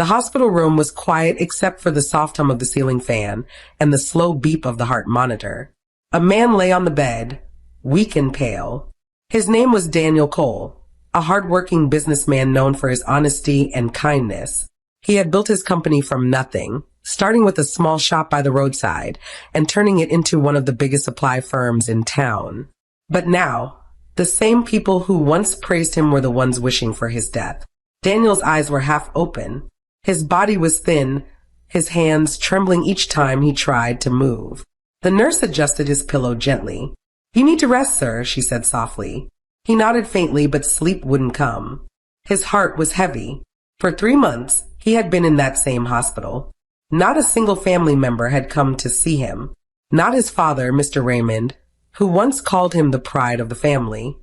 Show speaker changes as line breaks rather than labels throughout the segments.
The hospital room was quiet except for the soft hum of the ceiling fan and the slow beep of the heart monitor. A man lay on the bed, weak and pale. His name was Daniel Cole, a hard-working businessman known for his honesty and kindness. He had built his company from nothing, starting with a small shop by the roadside and turning it into one of the biggest supply firms in town. But now, the same people who once praised him were the ones wishing for his death. Daniel's eyes were half open. His body was thin, his hands trembling each time he tried to move. The nurse adjusted his pillow gently. "You need to rest, sir," she said softly. He nodded faintly, but sleep wouldn't come. His heart was heavy. For 3 months, he had been in that same hospital. Not a single family member had come to see him. Not his father, Mr. Raymond, who once called him the pride of the family.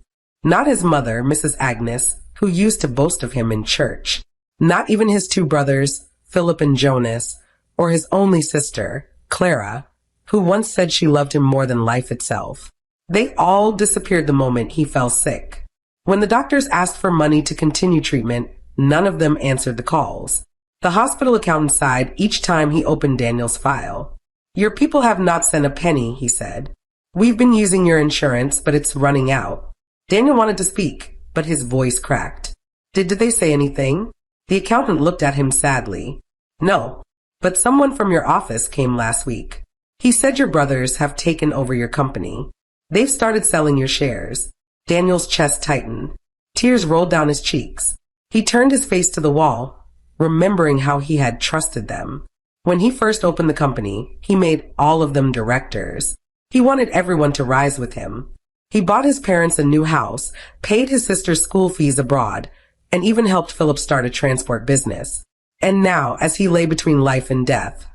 Not his mother, Mrs. Agnes, who used to boast of him in church. Not even his 2 brothers, Philip and Jonas, or his only sister, Clara, who once said she loved him more than life itself. They all disappeared the moment he fell sick. When the doctors asked for money to continue treatment, none of them answered the calls. The hospital accountant sighed each time he opened Daniel's file. "Your people have not sent a penny," he said. "We've been using your insurance, but it's running out." Daniel wanted to speak, but his voice cracked. Did they say anything?" The accountant looked at him sadly. "No, but someone from your office came last week. He said your brothers have taken over your company. They've started selling your shares." Daniel's chest tightened. Tears rolled down his cheeks. He turned his face to the wall, remembering how he had trusted them. When he first opened the company, he made all of them directors. He wanted everyone to rise with him. He bought his parents a new house, paid his sister's school fees abroad, and even helped Philip start a transport business. And now, as he lay between life and death,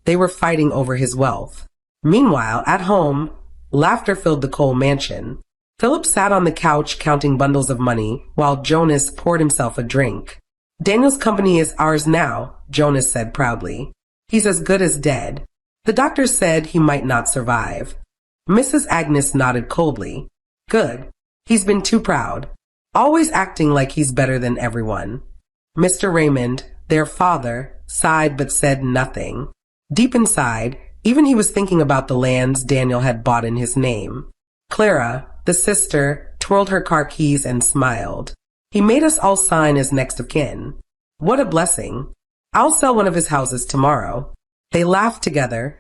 they were fighting over his wealth. Meanwhile, at home, laughter filled the Cole mansion. Philip sat on the couch counting bundles of money while Jonas poured himself a drink. "Daniel's company is ours now," Jonas said proudly. "He's as good as dead. The doctor said he might not survive." Mrs. Agnes nodded coldly. "Good. He's been too proud. Always acting like he's better than everyone." Mr. Raymond, their father, sighed but said nothing. Deep inside, even he was thinking about the lands Daniel had bought in his name. Clara, the sister, twirled her car keys and smiled. "He made us all sign as next of kin. What a blessing. I'll sell one of his houses tomorrow." They laughed together,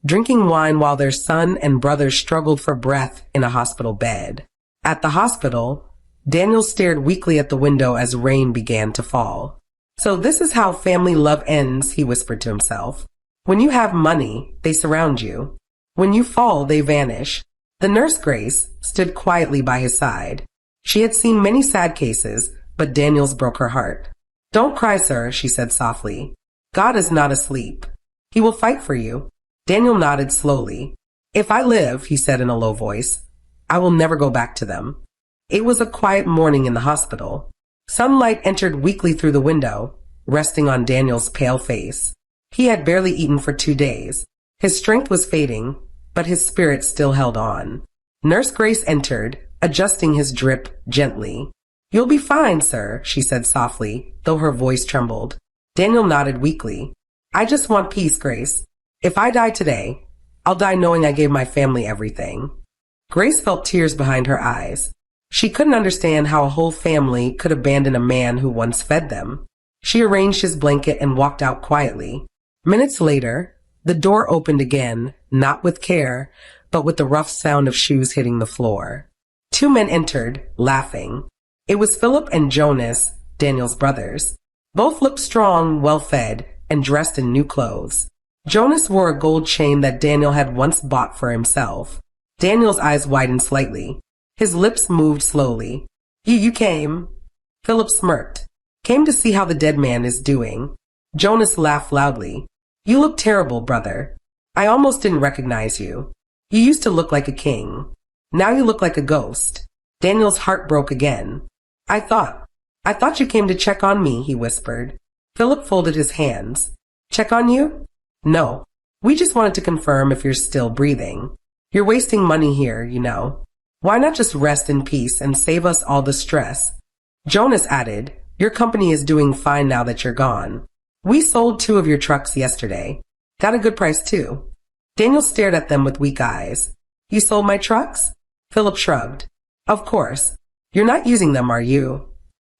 drinking wine while their son and brother struggled for breath in a hospital bed. At the hospital, Daniel stared weakly at the window as rain began to fall. "So this is how family love ends," he whispered to himself. "When you have money, they surround you. When you fall, they vanish." The nurse, Grace, stood quietly by his side. She had seen many sad cases, but Daniel's broke her heart. "Don't cry, sir," she said softly. "God is not asleep. He will fight for you." Daniel nodded slowly. "If I live," he said in a low voice, "I will never go back to them." It was a quiet morning in the hospital. Sunlight entered weakly through the window, resting on Daniel's pale face. He had barely eaten for 2 days. His strength was fading, but his spirit still held on. Nurse Grace entered, adjusting his drip gently. "You'll be fine, sir," she said softly, though her voice trembled. Daniel nodded weakly. "I just want peace, Grace. If I die today, I'll die knowing I gave my family everything." Grace felt tears behind her eyes. She couldn't understand how a whole family could abandon a man who once fed them. She arranged his blanket and walked out quietly. Minutes later, the door opened again, not with care, but with the rough sound of shoes hitting the floor. 2 men entered, laughing. It was Philip and Jonas, Daniel's brothers. Both looked strong, well-fed, and dressed in new clothes. Jonas wore a gold chain that Daniel had once bought for himself. Daniel's eyes widened slightly. His lips moved slowly. You came." Philip smirked. "Came to see how the dead man is doing." Jonas laughed loudly. "You look terrible, brother. I almost didn't recognize you. You used to look like a king. Now you look like a ghost." Daniel's heart broke again. I thought you came to check on me," he whispered. Philip folded his hands. "Check on you? No. We just wanted to confirm if you're still breathing. You're wasting money here, you know. Why not just rest in peace and save us all the stress?" Jonas added, "Your company is doing fine now that you're gone." We sold 2 of your trucks yesterday. Got a good price too. Daniel stared at them with weak eyes. You sold my trucks? Philip shrugged. Of course. You're not using them, are you?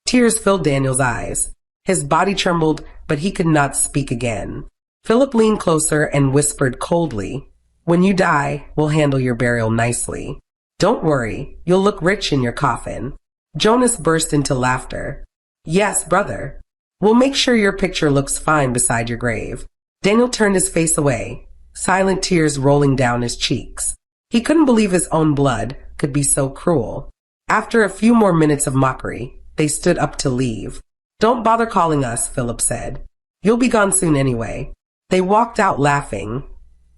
Tears filled Daniel's eyes. His body trembled, but he could not speak again. Philip leaned closer and whispered coldly, When you die, we'll handle your burial nicely. Don't worry, you'll look rich in your coffin. Jonas burst into laughter. Yes, brother. We'll make sure your picture looks fine beside your grave. Daniel turned his face away, silent tears rolling down his cheeks. He couldn't believe his own blood could be so cruel. After a few more minutes of mockery, they stood up to leave. Don't bother calling us, Philip said. You'll be gone soon anyway. They walked out laughing,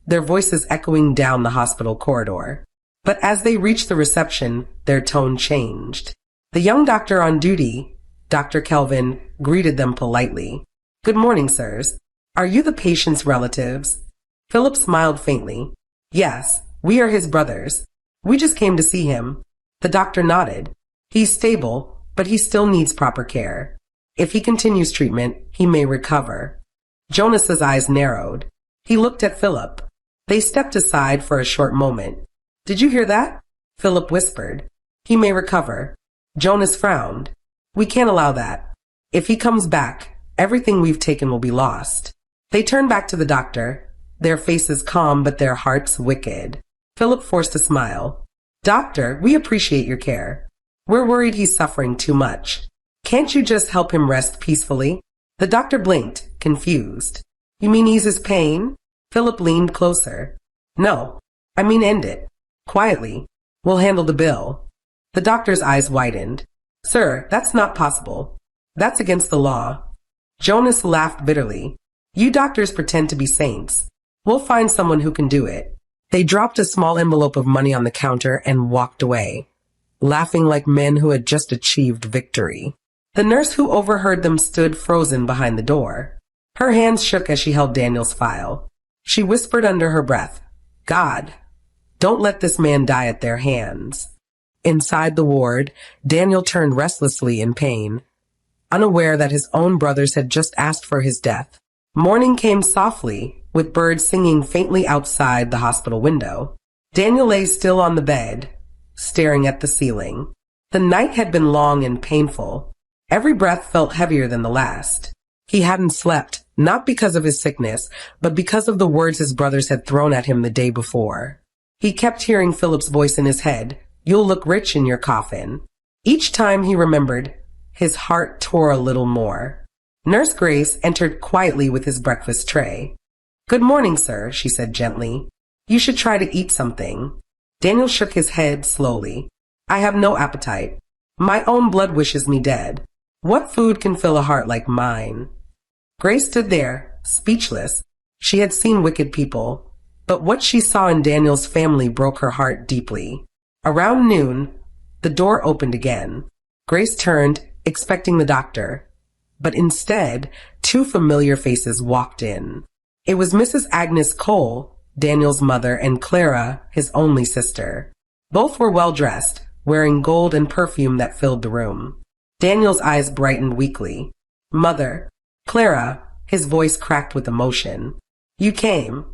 their voices echoing down the hospital corridor. But as they reached the reception, their tone changed. The young doctor on duty, Dr. Kelvin, greeted them politely. Good morning, sirs. Are you the patient's relatives? Philip smiled faintly. Yes, we are his brothers. We just came to see him. The doctor nodded. He's stable, but he still needs proper care. If he continues treatment, he may recover. Jonas's eyes narrowed. He looked at Philip. They stepped aside for a short moment. Did you hear that? Philip whispered. He may recover. Jonas frowned. We can't allow that. If he comes back, everything we've taken will be lost. They turned back to the doctor, their faces calm but their hearts wicked. Philip forced a smile. Doctor, we appreciate your care. We're worried he's suffering too much. Can't you just help him rest peacefully? The doctor blinked, confused. You mean ease his pain? Philip leaned closer. No, I mean end it. Quietly. We'll handle the bill. The doctor's eyes widened. Sir, that's not possible. That's against the law. Jonas laughed bitterly. You doctors pretend to be saints. We'll find someone who can do it. They dropped a small envelope of money on the counter and walked away, laughing like men who had just achieved victory. The nurse who overheard them stood frozen behind the door. Her hands shook as she held Daniel's file. She whispered under her breath, God, don't let this man die at their hands. Inside the ward, Daniel turned restlessly in pain, unaware that his own brothers had just asked for his death. Morning came softly, with birds singing faintly outside the hospital window. Daniel lay still on the bed, staring at the ceiling. The night had been long and painful. Every breath felt heavier than the last. He hadn't slept, not because of his sickness, but because of the words his brothers had thrown at him the day before. He kept hearing Philip's voice in his head, You'll look rich in your coffin. Each time he remembered, his heart tore a little more. Nurse Grace entered quietly with his breakfast tray. Good morning, sir, she said gently. You should try to eat something. Daniel shook his head slowly. I have no appetite. My own blood wishes me dead. What food can fill a heart like mine? Grace stood there, speechless. She had seen wicked people, but what she saw in Daniel's family broke her heart deeply. Around noon, the door opened again. Grace turned, expecting the doctor, but instead, 2 familiar faces walked in. It was Mrs. Agnes Cole, Daniel's mother, and Clara, his only sister. Both were well-dressed, wearing gold and perfume that filled the room. Daniel's eyes brightened weakly. Mother, Clara, his voice cracked with emotion. You came.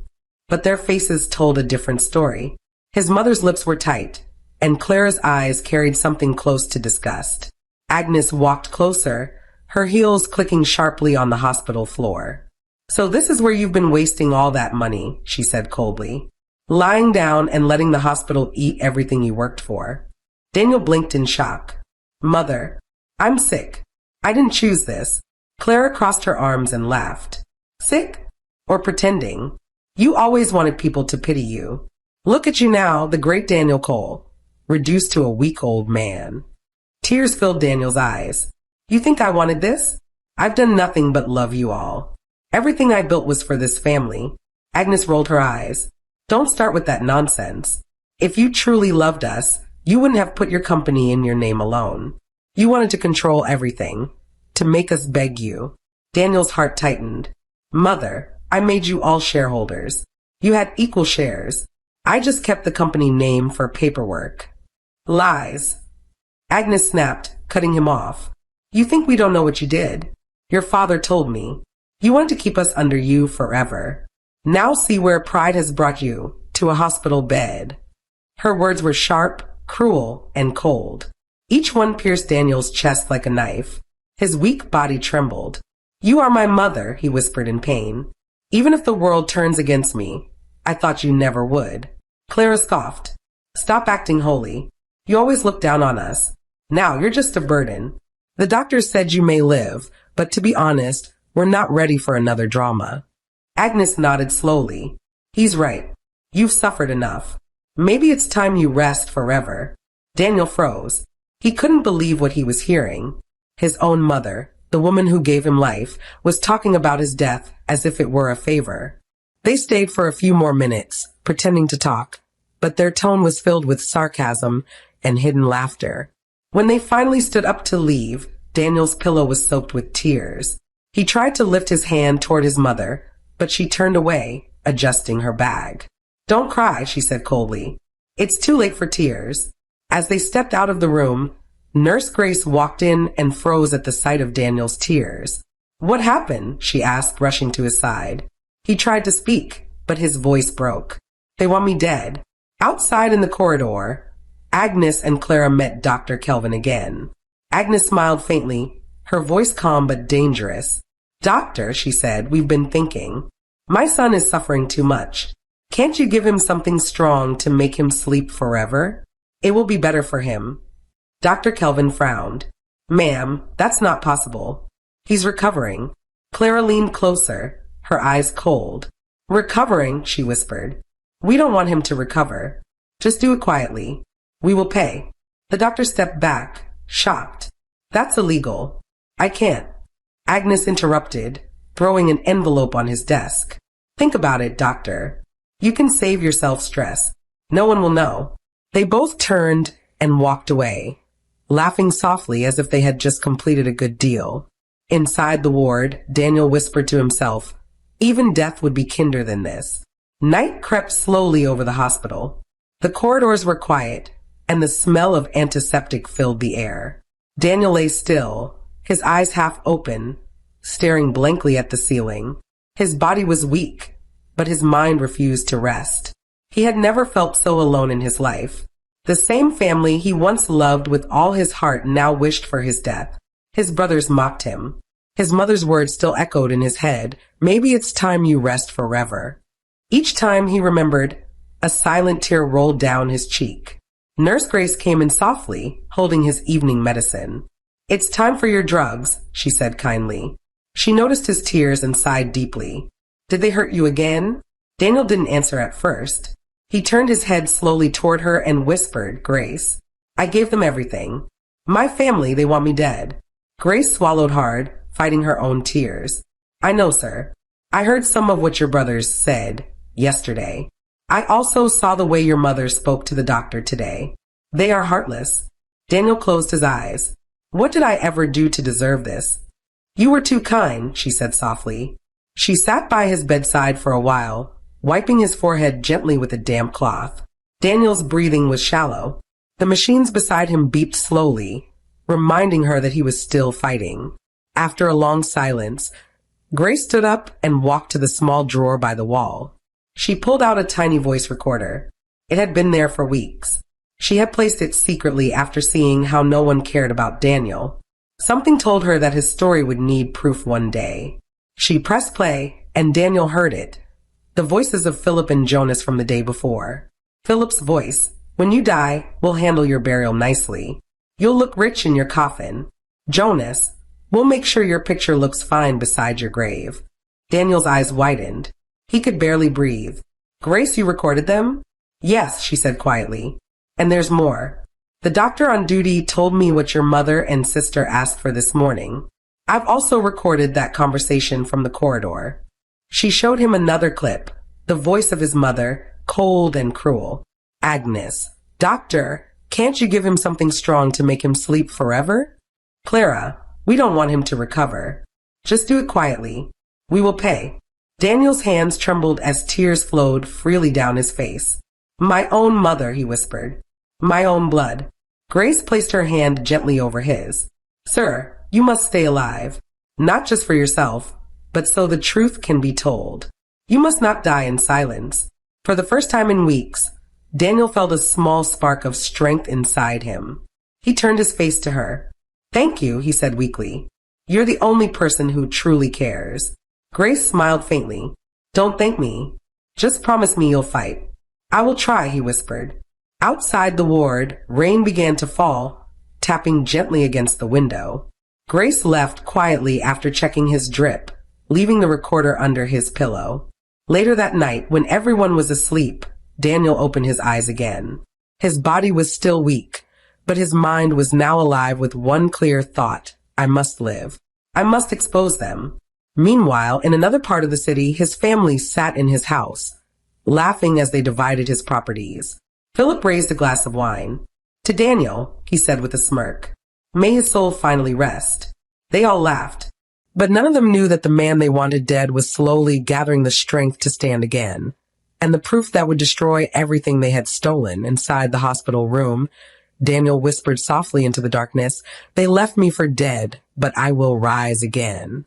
But their faces told a different story. His mother's lips were tight, and Clara's eyes carried something close to disgust. Agnes walked closer, her heels clicking sharply on the hospital floor. So this is where you've been wasting all that money, she said coldly. Lying down and letting the hospital eat everything you worked for. Daniel blinked in shock. Mother, I'm sick. I didn't choose this. Clara crossed her arms and laughed. Sick? Or pretending? You always wanted people to pity you. Look at you now, the great Daniel Cole, reduced to a weak old man. Tears filled Daniel's eyes. You think I wanted this? I've done nothing but love you all. Everything I built was for this family. Agnes rolled her eyes. Don't start with that nonsense. If you truly loved us, you wouldn't have put your company in your name alone. You wanted to control everything, to make us beg you. Daniel's heart tightened. Mother, I made you all shareholders. You had equal shares. I just kept the company name for paperwork. Lies. Agnes snapped, cutting him off. You think we don't know what you did? Your father told me. You wanted to keep us under you forever. Now see where pride has brought you, to a hospital bed." Her words were sharp, cruel, and cold. Each one pierced Daniel's chest like a knife. His weak body trembled. "You are my mother," he whispered in pain. "Even if the world turns against me, I thought you never would." Clara scoffed. "Stop acting holy. You always look down on us. Now you're just a burden. The doctor said you may live, but to be honest, we're not ready for another drama." Agnes nodded slowly. "He's right. You've suffered enough. Maybe it's time you rest forever." Daniel froze. He couldn't believe what he was hearing. His own mother, the woman who gave him life, was talking about his death as if it were a favor. They stayed for a few more minutes, pretending to talk, but their tone was filled with sarcasm and hidden laughter. When they finally stood up to leave, Daniel's pillow was soaked with tears. He tried to lift his hand toward his mother, but she turned away, adjusting her bag. "Don't cry," she said coldly. "It's too late for tears." As they stepped out of the room, Nurse Grace walked in and froze at the sight of Daniel's tears. "What happened?" she asked, rushing to his side. He tried to speak, but his voice broke. "They want me dead." Outside in the corridor, Agnes and Clara met Dr. Kelvin again. Agnes smiled faintly, her voice calm but dangerous. "Doctor," she said, "we've been thinking. My son is suffering too much. Can't you give him something strong to make him sleep forever? It will be better for him." Dr. Kelvin frowned. "Ma'am, that's not possible. He's recovering." Clara leaned closer, her eyes cold. "Recovering," she whispered. "We don't want him to recover. Just do it quietly. We will pay." The doctor stepped back, shocked. "That's illegal." "I can't." Agnes interrupted, throwing an envelope on his desk. "Think about it, doctor. You can save yourself stress. No one will know." They both turned and walked away, laughing softly as if they had just completed a good deal. Inside the ward, Daniel whispered to himself, even death would be kinder than this. Night crept slowly over the hospital. The corridors were quiet, and the smell of antiseptic filled the air. Daniel lay still, his eyes half open, staring blankly at the ceiling. His body was weak, but his mind refused to rest. He had never felt so alone in his life. The same family he once loved with all his heart now wished for his death. His brothers mocked him. His mother's words still echoed in his head, "Maybe it's time you rest forever." Each time he remembered, a silent tear rolled down his cheek. Nurse Grace came in softly, holding his evening medicine. "It's time for your drugs," she said kindly. She noticed his tears and sighed deeply. "Did they hurt you again?" Daniel didn't answer at first. He turned his head slowly toward her and whispered, "Grace, I gave them everything. My family, they want me dead." Grace swallowed hard, fighting her own tears. "I know, sir. I heard some of what your brothers said yesterday. I also saw the way your mother spoke to the doctor today. They are heartless." Daniel closed his eyes. "What did I ever do to deserve this?" "You were too kind," she said softly. She sat by his bedside for a while, wiping his forehead gently with a damp cloth. Daniel's breathing was shallow. The machines beside him beeped slowly, reminding her that he was still fighting. After a long silence, Grace stood up and walked to the small drawer by the wall. She pulled out a tiny voice recorder. It had been there for weeks. She had placed it secretly after seeing how no one cared about Daniel. Something told her that his story would need proof one day. She pressed play, and Daniel heard it. The voices of Philip and Jonas from the day before. Philip's voice, "When you die, we'll handle your burial nicely. You'll look rich in your coffin." Jonas, "We'll make sure your picture looks fine beside your grave." Daniel's eyes widened. He could barely breathe. "Grace, you recorded them?" "Yes," she said quietly. "And there's more. The doctor on duty told me what your mother and sister asked for this morning. I've also recorded that conversation from the corridor." She showed him another clip, the voice of his mother, cold and cruel. "Agnes, doctor, can't you give him something strong to make him sleep forever?" "Clara, we don't want him to recover. Just do it quietly. We will pay." Daniel's hands trembled as tears flowed freely down his face. "My own mother," he whispered. "My own blood." Grace placed her hand gently over his. "Sir, you must stay alive. Not just for yourself, but so the truth can be told. You must not die in silence. For the first time in weeks, Daniel felt a small spark of strength inside him. He turned his face to her. "Thank you," he said weakly. "You're the only person who truly cares." Grace smiled faintly. "Don't thank me. Just promise me you'll fight." "I will try," he whispered. Outside the ward, rain began to fall, tapping gently against the window. Grace left quietly after checking his drip, leaving the recorder under his pillow. Later that night, when everyone was asleep, Daniel opened his eyes again. His body was still weak, but his mind was now alive with one clear thought: I must live. I must expose them. Meanwhile, in another part of the city, his family sat in his house, laughing as they divided his properties. Philip raised a glass of wine. "To Daniel," he said with a smirk. "May his soul finally rest." They all laughed, but none of them knew that the man they wanted dead was slowly gathering the strength to stand again. And the proof that would destroy everything they had stolen. Inside the hospital room, Daniel whispered softly into the darkness, "They left me for dead, but I will rise again."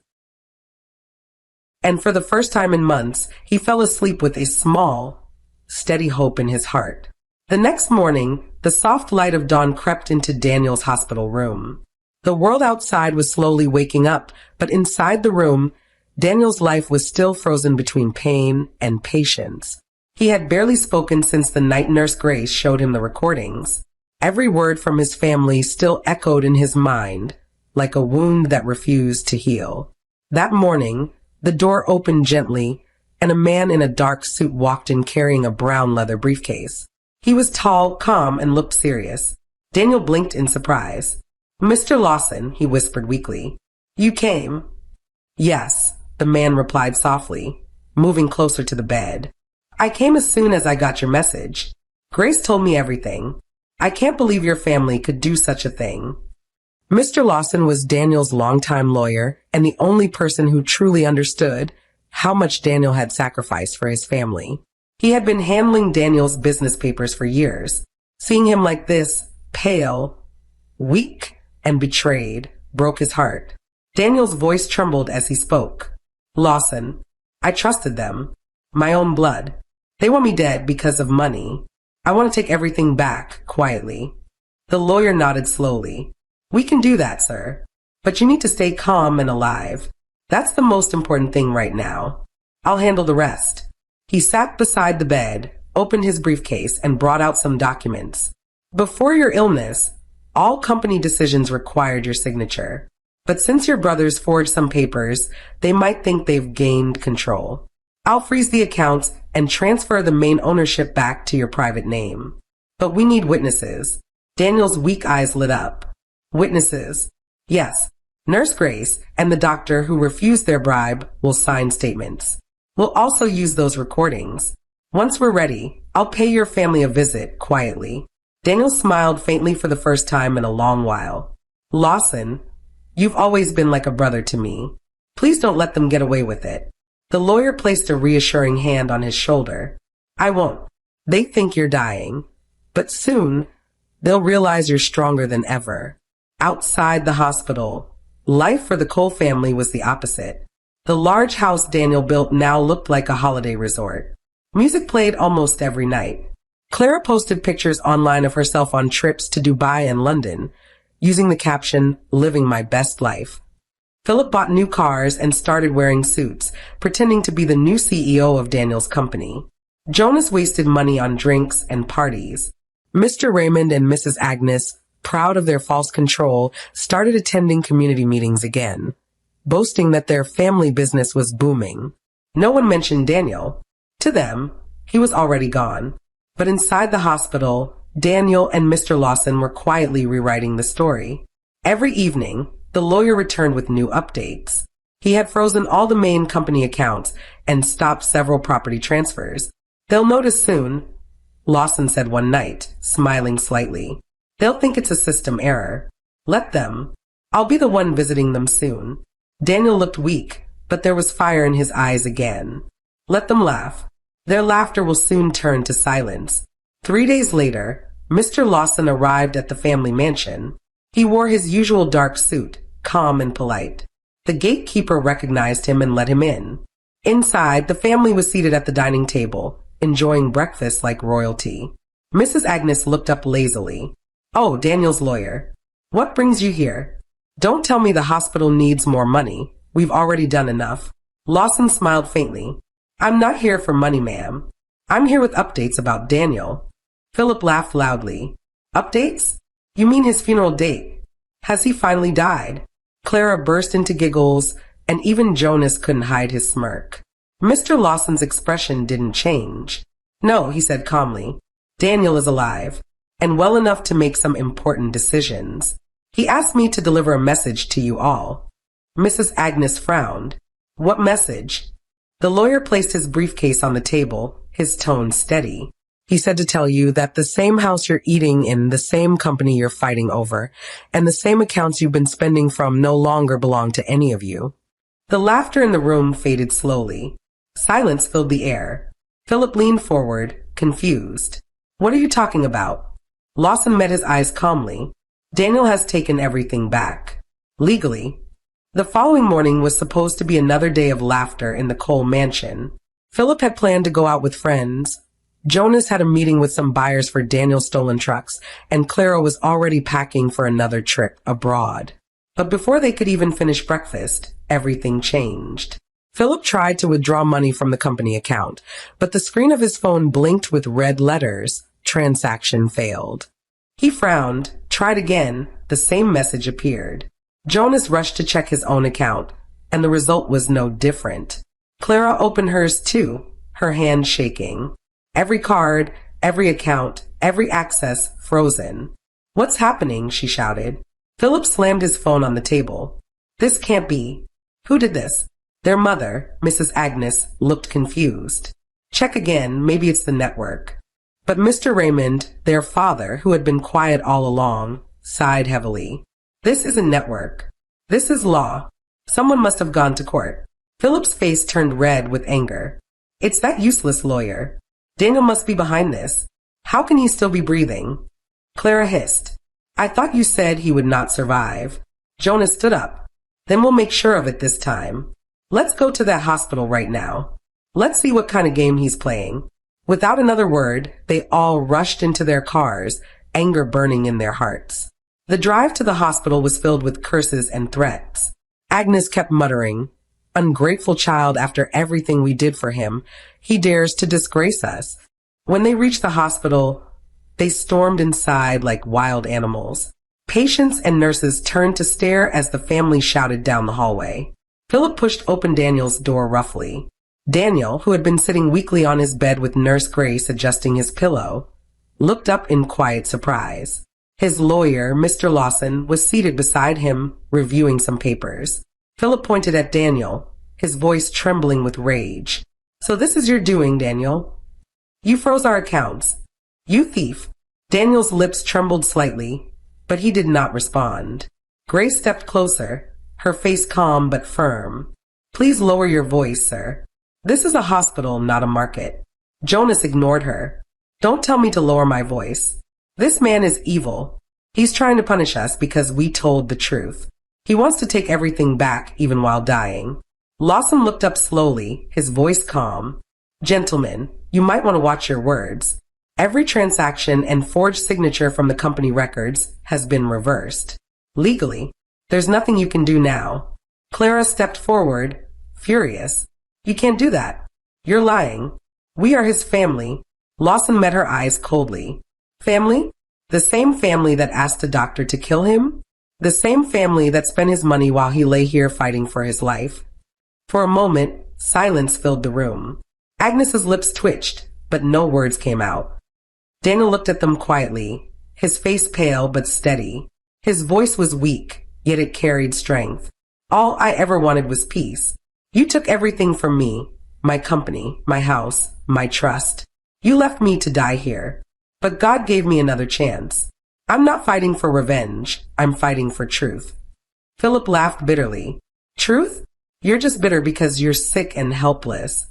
And for the first time in months, he fell asleep with a small, steady hope in his heart. The next morning, the soft light of dawn crept into Daniel's hospital room. The world outside was slowly waking up, but inside the room, Daniel's life was still frozen between pain and patience. He had barely spoken since the night nurse Grace showed him the recordings. Every word from his family still echoed in his mind, like a wound that refused to heal. That morning, the door opened gently, and a man in a dark suit walked in carrying a brown leather briefcase. He was tall, calm, and looked serious. Daniel blinked in surprise. "Mr. Lawson," he whispered weakly. "You came?" "Yes," the man replied softly, moving closer to the bed. "I came as soon as I got your message. Grace told me everything. I can't believe your family could do such a thing." Mr. Lawson was Daniel's longtime lawyer and the only person who truly understood how much Daniel had sacrificed for his family. He had been handling Daniel's business papers for years. Seeing him like this, pale, weak, and betrayed, broke his heart. Daniel's voice trembled as he spoke. "Lawson, I trusted them. My own blood. They want me dead because of money. I want to take everything back, quietly." The lawyer nodded slowly. "We can do that, sir. But you need to stay calm and alive. That's the most important thing right now. I'll handle the rest." He sat beside the bed, opened his briefcase, and brought out some documents. "Before your illness, all company decisions required your signature. But since your brothers forged some papers, they might think they've gained control. I'll freeze the accounts and transfer the main ownership back to your private name. But we need witnesses." Daniel's weak eyes lit up. "Witnesses? Yes. Nurse Grace and the doctor who refused their bribe will sign statements. We'll also use those recordings. Once we're ready, I'll pay your family a visit, quietly." Daniel smiled faintly for the first time in a long while. "Lawson, you've always been like a brother to me. Please don't let them get away with it." The lawyer placed a reassuring hand on his shoulder. "I won't. They think you're dying. But soon, they'll realize you're stronger than ever." Outside the hospital, life for the Cole family was the opposite. The large house Daniel built now looked like a holiday resort. Music played almost every night. Clara posted pictures online of herself on trips to Dubai and London, using the caption, "Living my best life." Philip bought new cars and started wearing suits, pretending to be the new CEO of Daniel's company. Jonas wasted money on drinks and parties. Mr. Raymond and Mrs. Agnes, proud of their false control, started attending community meetings again, boasting that their family business was booming. No one mentioned Daniel. To them, he was already gone. But inside the hospital, Daniel and Mr. Lawson were quietly rewriting the story. Every evening, the lawyer returned with new updates. He had frozen all the main company accounts and stopped several property transfers. "They'll notice soon," Lawson said one night, smiling slightly. "They'll think it's a system error. Let them. I'll be the one visiting them soon." Daniel looked weak, but there was fire in his eyes again. "Let them laugh. Their laughter will soon turn to silence." 3 days later, Mr. Lawson arrived at the family mansion. He wore his usual dark suit, calm and polite. The gatekeeper recognized him and let him in. Inside, the family was seated at the dining table, enjoying breakfast like royalty. Mrs. Agnes looked up lazily. "Oh, Daniel's lawyer. What brings you here?" "Don't tell me the hospital needs more money. We've already done enough." Lawson smiled faintly. "I'm not here for money, ma'am. I'm here with updates about Daniel." Philip laughed loudly. "Updates? You mean his funeral date? Has he finally died?" Clara burst into giggles, and even Jonas couldn't hide his smirk. Mr. Lawson's expression didn't change. "No," he said calmly. "Daniel is alive, and well enough to make some important decisions. He asked me to deliver a message to you all." Mrs. Agnes frowned. "What message?" The lawyer placed his briefcase on the table, his tone steady. "He said to tell you that the same house you're eating in, the same company you're fighting over, and the same accounts you've been spending from no longer belong to any of you." The laughter in the room faded slowly. Silence filled the air. Philip leaned forward, confused. "What are you talking about?" Lawson met his eyes calmly. "Daniel has taken everything back. Legally." The following morning was supposed to be another day of laughter in the Cole mansion. Philip had planned to go out with friends. Jonas had a meeting with some buyers for Daniel's stolen trucks, and Clara was already packing for another trip abroad. But before they could even finish breakfast, everything changed. Philip tried to withdraw money from the company account, but the screen of his phone blinked with red letters. Transaction failed. He frowned, tried again, the same message appeared. Jonas rushed to check his own account, and the result was no different. Clara opened hers too, her hand shaking. Every card, every account, every access frozen. "What's happening?" she shouted. Philip slammed his phone on the table. "This can't be. Who did this?" Their mother, Mrs. Agnes, looked confused. "Check again, maybe it's the network." But Mr. Raymond, their father, who had been quiet all along, sighed heavily. "This isn't network. This is law. Someone must have gone to court." Philip's face turned red with anger. "It's that useless lawyer. Daniel must be behind this. How can he still be breathing?" Clara hissed. "I thought you said he would not survive." Jonas stood up. "Then we'll make sure of it this time. Let's go to that hospital right now. Let's see what kind of game he's playing." Without another word, they all rushed into their cars, anger burning in their hearts. The drive to the hospital was filled with curses and threats. Agnes kept muttering, "Ungrateful child, after everything we did for him, he dares to disgrace us." When they reached the hospital, they stormed inside like wild animals. Patients and nurses turned to stare as the family shouted down the hallway. Philip pushed open Daniel's door roughly. Daniel, who had been sitting weakly on his bed with Nurse Grace adjusting his pillow, looked up in quiet surprise. His lawyer, Mr. Lawson, was seated beside him, reviewing some papers. Philip pointed at Daniel, his voice trembling with rage. "So this is your doing, Daniel? You froze our accounts. You thief." Daniel's lips trembled slightly, but he did not respond. Grace stepped closer, her face calm but firm. "Please lower your voice, sir. This is a hospital, not a market." Jonas ignored her. "Don't tell me to lower my voice. This man is evil. He's trying to punish us because we told the truth. He wants to take everything back, even while dying." Lawson looked up slowly, his voice calm. "Gentlemen, you might want to watch your words. Every transaction and forged signature from the company records has been reversed. Legally, there's nothing you can do now." Clara stepped forward, furious. "You can't do that. You're lying. We are his family." Lawson met her eyes coldly. "Family? The same family that asked the doctor to kill him? The same family that spent his money while he lay here fighting for his life?" For a moment, silence filled the room. Agnes's lips twitched, but no words came out. Daniel looked at them quietly, his face pale but steady. His voice was weak, yet it carried strength. "All I ever wanted was peace. You took everything from me, my company, my house, my trust. You left me to die here. But God gave me another chance. I'm not fighting for revenge. I'm fighting for truth." Philip laughed bitterly. "Truth? You're just bitter because you're sick and helpless."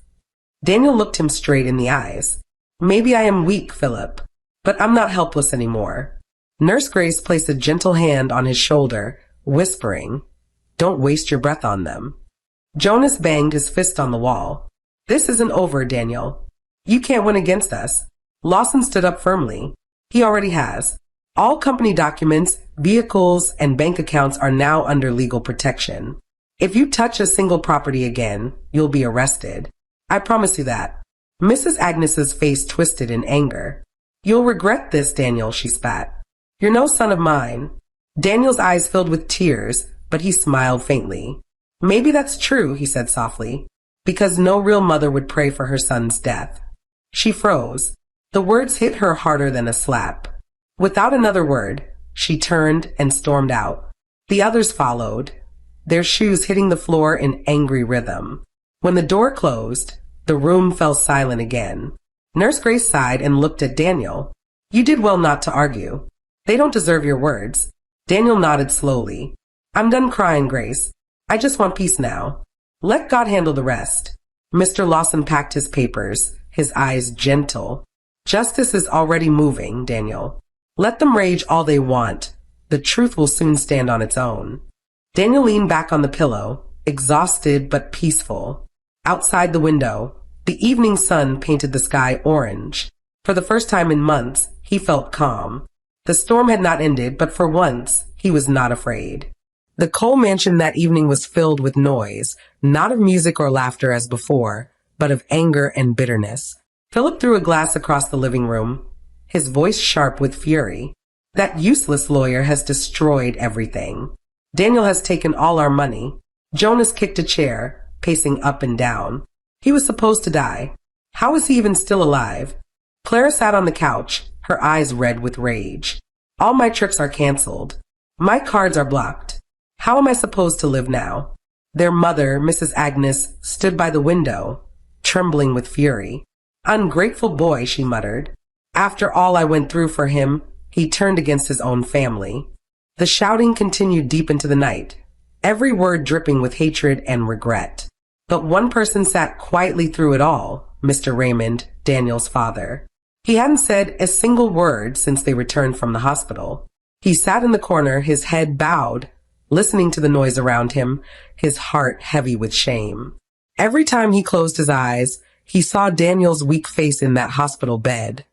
Daniel looked him straight in the eyes. "Maybe I am weak, Philip, but I'm not helpless anymore." Nurse Grace placed a gentle hand on his shoulder, whispering, Don't waste your breath on them. Jonas banged his fist on the wall. This isn't over, Daniel. You can't win against us. Lawson stood up firmly. He already has. All company documents, vehicles, and bank accounts are now under legal protection. If you touch a single property again, you'll be arrested. I promise you that. Mrs. Agnes's face twisted in anger. You'll regret this, Daniel, she spat. You're no son of mine. Daniel's eyes filled with tears, but he smiled faintly. Maybe that's true, he said softly, because no real mother would pray for her son's death. She froze. The words hit her harder than a slap. Without another word, she turned and stormed out. The others followed, their shoes hitting the floor in angry rhythm. When the door closed, the room fell silent again. Nurse Grace sighed and looked at Daniel. You did well not to argue. They don't deserve your words. Daniel nodded slowly. I'm done crying, Grace. I just want peace now. Let God handle the rest. Mr. Lawson packed his papers, his eyes gentle. Justice is already moving, Daniel. Let them rage all they want. The truth will soon stand on its own. Daniel leaned back on the pillow, exhausted but peaceful. Outside the window, the evening sun painted the sky orange. For the first time in months, he felt calm. The storm had not ended, but for once, he was not afraid. The Cole mansion that evening was filled with noise, not of music or laughter as before, but of anger and bitterness. Philip threw a glass across the living room, his voice sharp with fury. That useless lawyer has destroyed everything. Daniel has taken all our money. Jonas kicked a chair, pacing up and down. He was supposed to die. How is he even still alive? Clara sat on the couch, her eyes red with rage. All my trips are canceled. My cards are blocked. How am I supposed to live now? Their mother, Mrs. Agnes, stood by the window, trembling with fury. Ungrateful boy, she muttered. After all I went through for him, he turned against his own family. The shouting continued deep into the night, every word dripping with hatred and regret. But one person sat quietly through it all, Mr. Raymond, Daniel's father. He hadn't said a single word since they returned from the hospital. He sat in the corner, his head bowed, listening to the noise around him, his heart heavy with shame. Every time he closed his eyes, he saw Daniel's weak face in that hospital bed.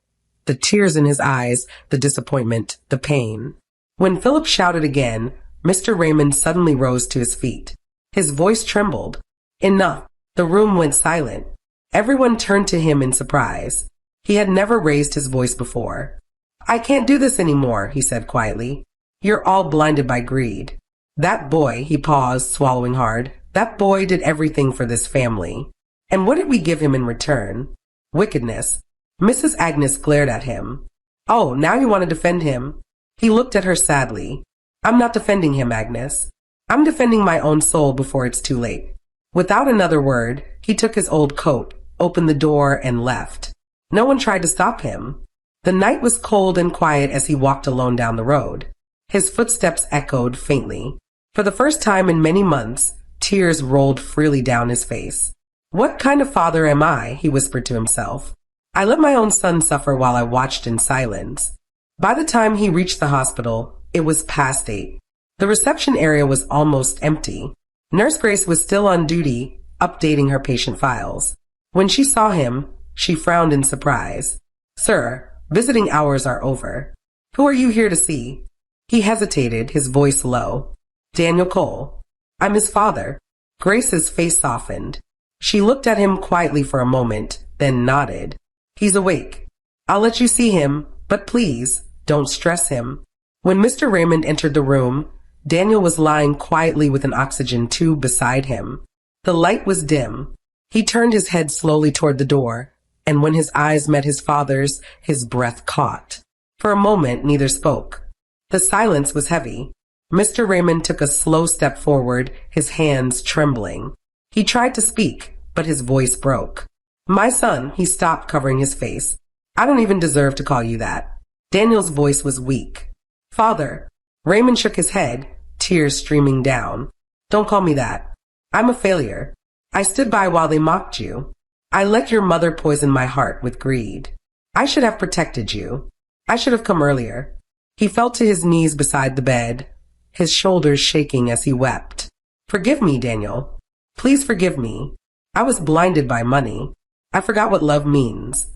The tears in his eyes, the disappointment, the pain. When Philip shouted again, Mr. Raymond suddenly rose to his feet. His voice trembled. Enough. The room went silent. Everyone turned to him in surprise. He had never raised his voice before. I can't do this anymore, he said quietly. You're all blinded by greed. That boy, he paused, swallowing hard. That boy did everything for this family. And what did we give him in return? Wickedness. Mrs. Agnes glared at him. Oh, now you want to defend him? He looked at her sadly. I'm not defending him, Agnes. I'm defending my own soul before it's too late. Without another word, he took his old coat, opened the door, and left. No one tried to stop him. The night was cold and quiet as he walked alone down the road. His footsteps echoed faintly. For the first time in many months, tears rolled freely down his face. What kind of father am I? He whispered to himself. I let my own son suffer while I watched in silence. By the time he reached the hospital, it was past 8. The reception area was almost empty. Nurse Grace was still on duty, updating her patient files. When she saw him, she frowned in surprise. Sir, visiting hours are over. Who are you here to see? He hesitated, his voice low. Daniel Cole. I'm his father. Grace's face softened. She looked at him quietly for a moment, then nodded. He's awake. I'll let you see him, but please, don't stress him. When Mr. Raymond entered the room, Daniel was lying quietly with an oxygen tube beside him. The light was dim. He turned his head slowly toward the door, and when his eyes met his father's, his breath caught. For a moment, neither spoke. The silence was heavy. Mr. Raymond took a slow step forward, his hands trembling. He tried to speak, but his voice broke. My son, he stopped, covering his face. I don't even deserve to call you that. Daniel's voice was weak. Father. Raymond shook his head, tears streaming down. Don't call me that. I'm a failure. I stood by while they mocked you. I let your mother poison my heart with greed. I should have protected you. I should have come earlier. He fell to his knees beside the bed, his shoulders shaking as he wept. Forgive me, Daniel. Please forgive me. I was blinded by money. I forgot what love means.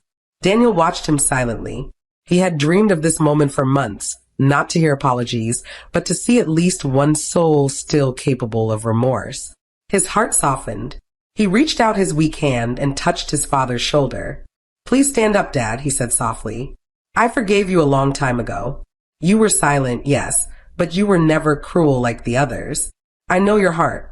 Daniel watched him silently. He had dreamed of this moment for months, not to hear apologies, but to see at least one soul still capable of remorse. His heart softened. He reached out his weak hand and touched his father's shoulder. Please stand up, Dad, he said softly. I forgave you a long time ago. You were silent, yes, but you were never cruel like the others. I know your heart.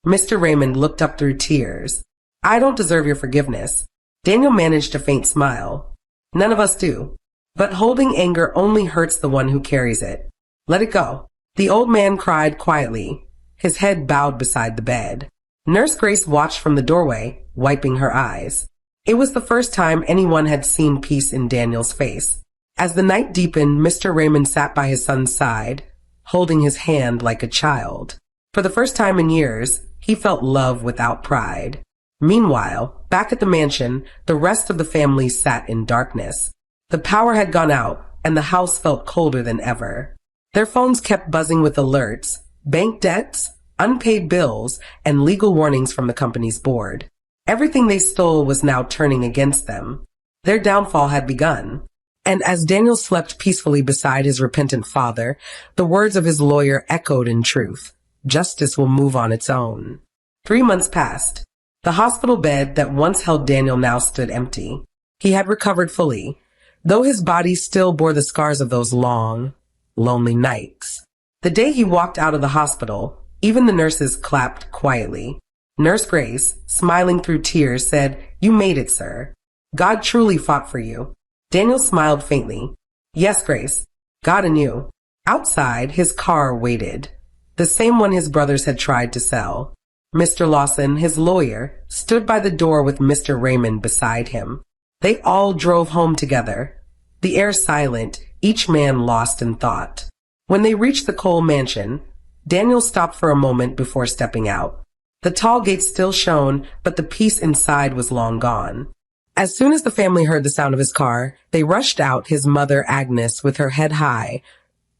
Mr. Raymond looked up through tears. I don't deserve your forgiveness. Daniel managed a faint smile. None of us do. But holding anger only hurts the one who carries it. Let it go. The old man cried quietly, his head bowed beside the bed. Nurse Grace watched from the doorway, wiping her eyes. It was the first time anyone had seen peace in Daniel's face. As the night deepened, Mr. Raymond sat by his son's side, holding his hand like a child. For the first time in years, he felt love without pride. Meanwhile, back at the mansion, the rest of the family sat in darkness. The power had gone out, and the house felt colder than ever. Their phones kept buzzing with alerts, bank debts, unpaid bills, and legal warnings from the company's board. Everything they stole was now turning against them. Their downfall had begun. And as Daniel slept peacefully beside his repentant father, the words of his lawyer echoed in truth. Justice will move on its own. 3 months passed. The hospital bed that once held Daniel now stood empty. He had recovered fully, though his body still bore the scars of those long, lonely nights. The day he walked out of the hospital, even the nurses clapped quietly. Nurse Grace, smiling through tears, said, "You made it, sir. God truly fought for you." Daniel smiled faintly. "Yes, Grace, God and you." Outside, his car waited, the same one his brothers had tried to sell. Mr. Lawson, his lawyer, stood by the door with Mr. Raymond beside him. They all drove home together, the air silent, each man lost in thought. When they reached the Cole mansion, Daniel stopped for a moment before stepping out. The tall gate still shone, but the peace inside was long gone. As soon as the family heard the sound of his car, they rushed out, his mother Agnes with her head high,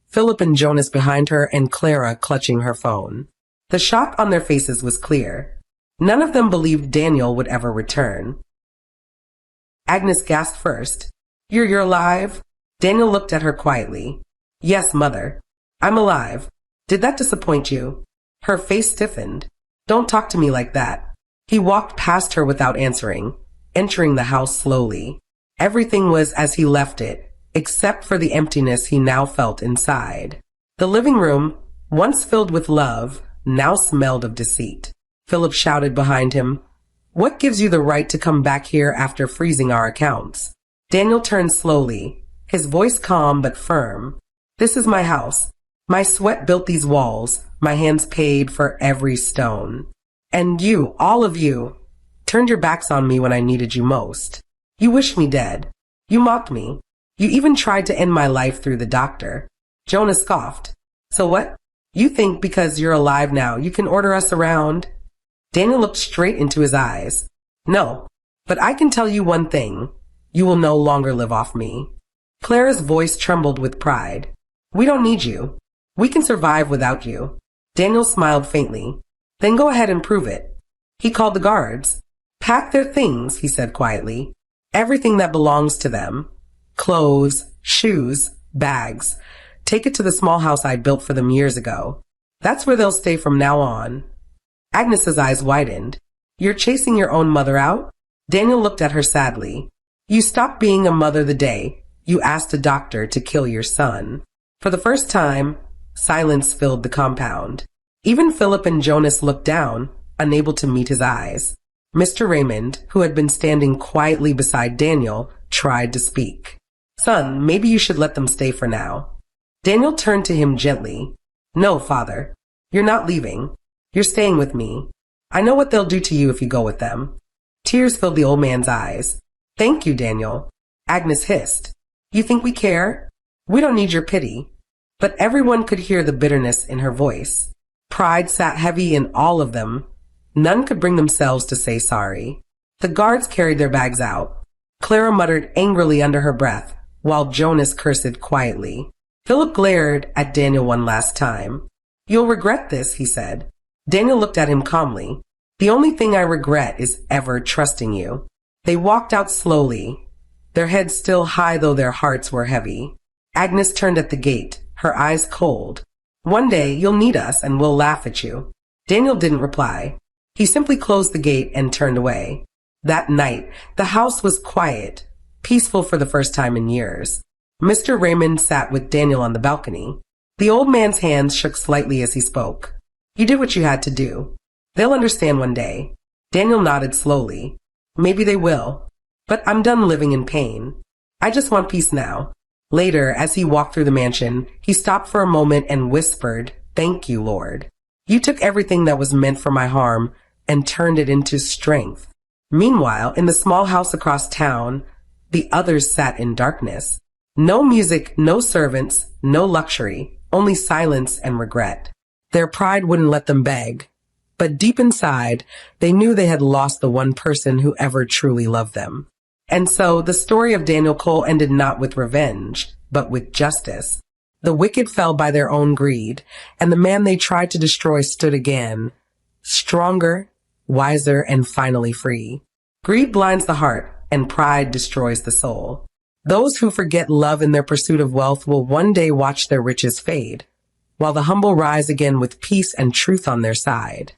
Philip and Jonas behind her, and Clara clutching her phone. The shock on their faces was clear. None of them believed Daniel would ever return. Agnes gasped first. You're alive?" Daniel looked at her quietly. "Yes, Mother. I'm alive. Did that disappoint you?" Her face stiffened. "Don't talk to me like that." He walked past her without answering, entering the house slowly. Everything was as he left it, except for the emptiness he now felt inside. The living room, once filled with love, now smelled of deceit. Philip shouted behind him, "What gives you the right to come back here after freezing our accounts?" Daniel turned slowly, his voice calm but firm. "This is my house. My sweat built these walls. My hands paid for every stone. And you, all of you, turned your backs on me when I needed you most. You wished me dead. You mocked me. You even tried to end my life through the doctor." Jonas scoffed. "So what? You think because you're alive now, you can order us around?" Daniel looked straight into his eyes. "No, but I can tell you one thing. You will no longer live off me." Clara's voice trembled with pride. "We don't need you. We can survive without you." Daniel smiled faintly. "Then go ahead and prove it." He called the guards. "Pack their things," he said quietly. "Everything that belongs to them. Clothes, shoes, bags. Take it to the small house I built for them years ago. That's where they'll stay from now on." Agnes's eyes widened. "You're chasing your own mother out?" Daniel looked at her sadly. "You stopped being a mother the day you asked a doctor to kill your son." For the first time, silence filled the compound. Even Philip and Jonas looked down, unable to meet his eyes. Mr. Raymond, who had been standing quietly beside Daniel, tried to speak. "Son, maybe you should let them stay for now." Daniel turned to him gently. "No, Father. You're not leaving. You're staying with me. I know what they'll do to you if you go with them." Tears filled the old man's eyes. "Thank you, Daniel." Agnes hissed. "You think we care? We don't need your pity." But everyone could hear the bitterness in her voice. Pride sat heavy in all of them. None could bring themselves to say sorry. The guards carried their bags out. Clara muttered angrily under her breath, while Jonas cursed quietly. Philip glared at Daniel one last time. "You'll regret this," he said. Daniel looked at him calmly. The only thing I regret is ever trusting you. They walked out slowly, their heads still high though their hearts were heavy. Agnes turned at the gate, her eyes cold. One day you'll need us and we'll laugh at you. Daniel didn't reply. He simply closed the gate and turned away. That night, the house was quiet, peaceful for the first time in years. Mr. Raymond sat with Daniel on the balcony. The old man's hands shook slightly as he spoke. You did what you had to do. They'll understand one day. Daniel nodded slowly. Maybe they will. But I'm done living in pain. I just want peace now. Later, as he walked through the mansion, he stopped for a moment and whispered, Thank you, Lord. You took everything that was meant for my harm and turned it into strength. Meanwhile, in the small house across town, the others sat in darkness. No music, no servants, no luxury, only silence and regret. Their pride wouldn't let them beg. But deep inside, they knew they had lost the one person who ever truly loved them. And so the story of Daniel Cole ended not with revenge, but with justice. The wicked fell by their own greed, and the man they tried to destroy stood again, stronger, wiser, and finally free. Greed blinds the heart, and pride destroys the soul. Those who forget love in their pursuit of wealth will one day watch their riches fade, while the humble rise again with peace and truth on their side.